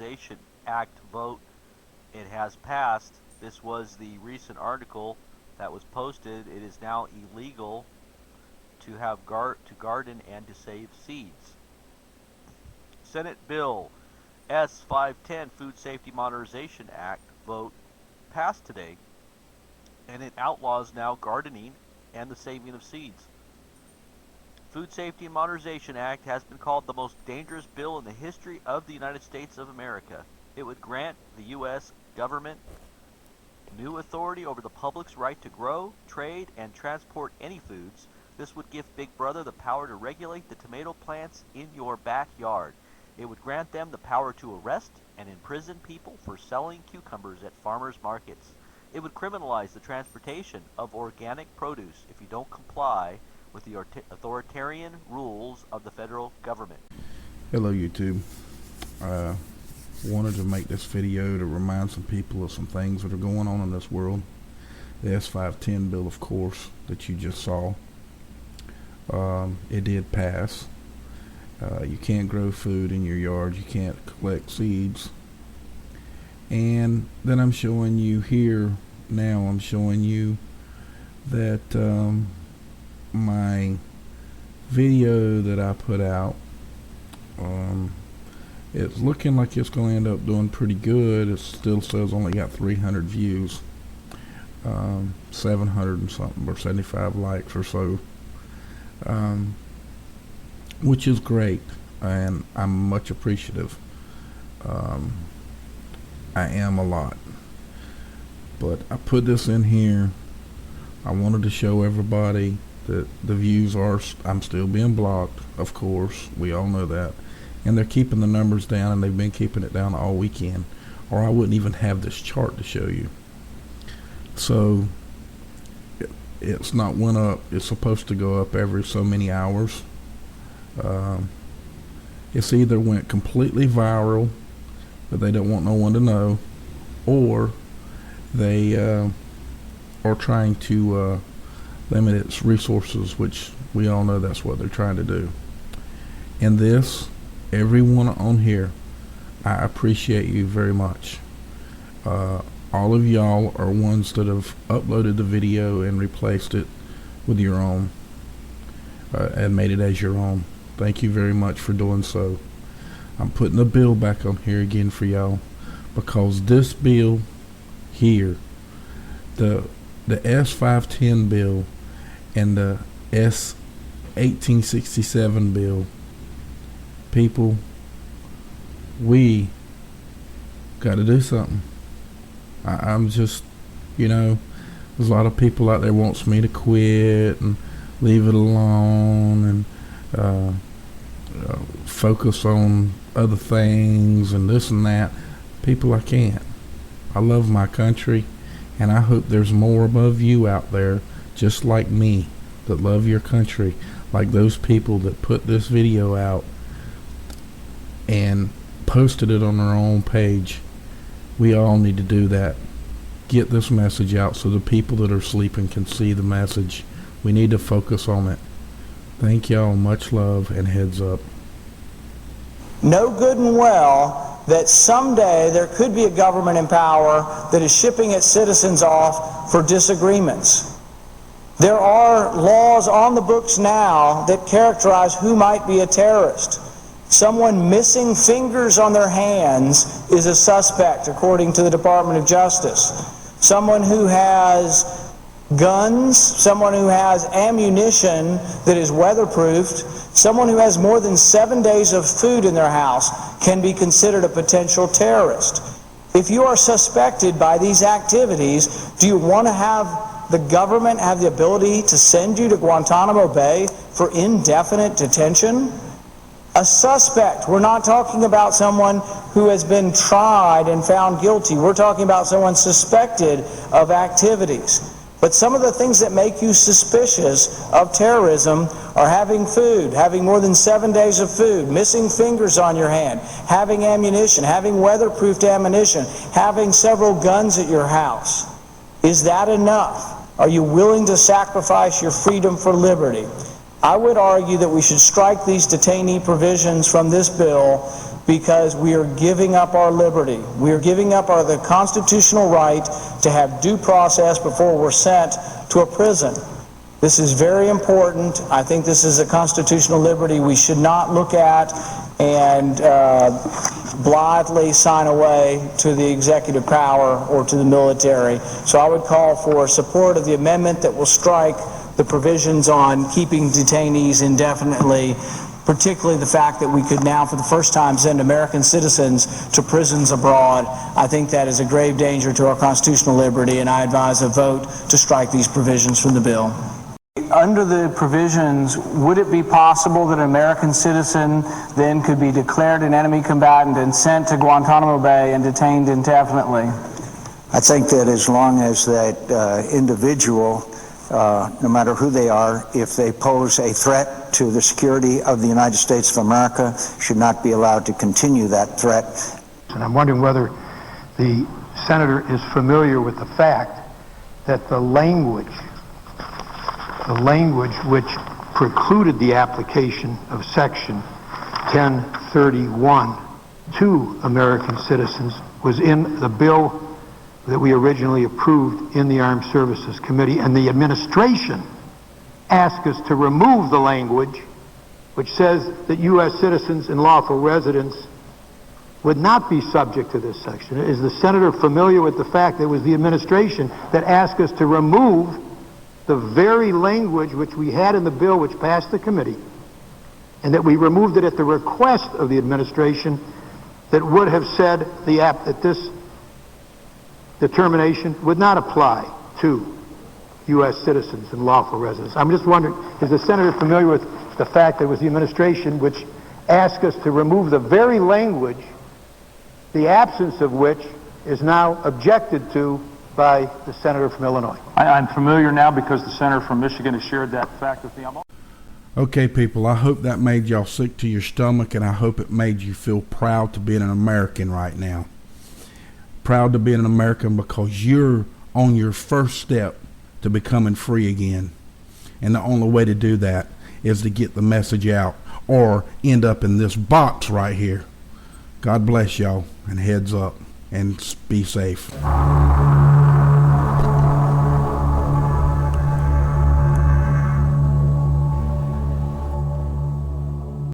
Modernization Act vote. It has passed. This was the recent article that was posted. It is now illegal to have to garden and to save seeds. Senate Bill S510 Food Safety Modernization Act vote passed today, and it outlaws now gardening and the saving of seeds. Food Safety and Modernization Act has been called the most dangerous bill in the history of the United States of America. It would grant the U.S. government new authority over the public's right to grow, trade, and transport any foods. This would give Big Brother the power to regulate the tomato plants in your backyard. It would grant them the power to arrest and imprison people for selling cucumbers at farmers markets. It would criminalize the transportation of organic produce if you don't comply with the authoritarian rules of the federal government. Hello YouTube. Wanted to make this video to remind some people of some things that are going on in this world. The S510 bill, of course, that you just saw, it did pass. You can't grow food in your yard, you can't collect seeds. And then I'm showing you here now, I'm showing you that my video that I put out, it's looking like it's going to end up doing pretty good. It still says only got 300 views, 700 and something, or 75 likes or so, which is great, and I'm much appreciative. I am a lot, but I put this in here. I wanted to show everybody that the views are, I'm still being blocked, of course, we all know that, and they're keeping the numbers down, and they've been keeping it down all weekend, or I wouldn't even have this chart to show you. So it's not went up. It's supposed to go up every so many hours. It's either went completely viral, but they don't want no one to know, or they are trying to limit its resources, which we all know that's what they're trying to do. And this, everyone on here, I appreciate you very much. All of y'all are ones that have uploaded the video and replaced it with your own, and made it as your own. Thank you very much for doing so. I'm putting the bill back on here again for y'all, because this bill here, the S510 bill and the S1867 bill, people, we got to do something. I'm just, you know, there's a lot of people out there wants me to quit and leave it alone and focus on other things and this and that. People, I can't. I love my country, and I hope there's more above you out there just like me that love your country, like those people that put this video out and posted it on their own page. We all need to do that. Get this message out so the people that are sleeping can see the message. We need to focus on it. Thank y'all, much love, and heads up. Know good and well that someday there could be a government in power that is shipping its citizens off for disagreements. There are laws on the books now that characterize who might be a terrorist. Someone missing fingers on their hands is a suspect, according to the Department of Justice. Someone who has guns, someone who has ammunition that is weatherproofed, someone who has more than 7 days of food in their house can be considered a potential terrorist. If you are suspected by these activities, do you want to have the government have the ability to send you to Guantanamo Bay for indefinite detention? A suspect. We're not talking about someone who has been tried and found guilty. We're talking about someone suspected of activities. But some of the things that make you suspicious of terrorism are having food, having more than 7 days of food, missing fingers on your hand, having ammunition, having weatherproofed ammunition, having several guns at your house. Is that enough? Are you willing to sacrifice your freedom for liberty? I would argue that we should strike these detainee provisions from this bill because we are giving up our liberty. We are giving up the constitutional right to have due process before we're sent to a prison. This is very important. I think this is a constitutional liberty we should not look at and blithely sign away to the executive power or to the military. So I would call for support of the amendment that will strike the provisions on keeping detainees indefinitely, particularly the fact that we could now for the first time send American citizens to prisons abroad. I think that is a grave danger to our constitutional liberty, and I advise a vote to strike these provisions from the bill. Under the provisions, would it be possible that an American citizen then could be declared an enemy combatant and sent to Guantanamo Bay and detained indefinitely? I think that as long as that individual, no matter who they are, if they pose a threat to the security of the United States of America, should not be allowed to continue that threat. And I'm wondering whether the senator is familiar with the fact that the language which precluded the application of Section 1031 to American citizens was in the bill that we originally approved in the Armed Services Committee, and the administration asked us to remove the language which says that U.S. citizens and lawful residents would not be subject to this section. Is the senator familiar with the fact that it was the administration that asked us to remove the very language which we had in the bill which passed the committee, and that we removed it at the request of the administration, that would have said that this determination would not apply to U.S. citizens and lawful residents? I'm just wondering, is the senator familiar with the fact that it was the administration which asked us to remove the very language, the absence of which is now objected to by the senator from Illinois? I'm familiar now because the senator from Michigan has shared that fact with me. Okay, people, I hope that made y'all sick to your stomach, and I hope it made you feel proud to be an American right now. Proud to be an American because you're on your first step to becoming free again. And the only way to do that is to get the message out or end up in this box right here. God bless y'all, and heads up, and be safe.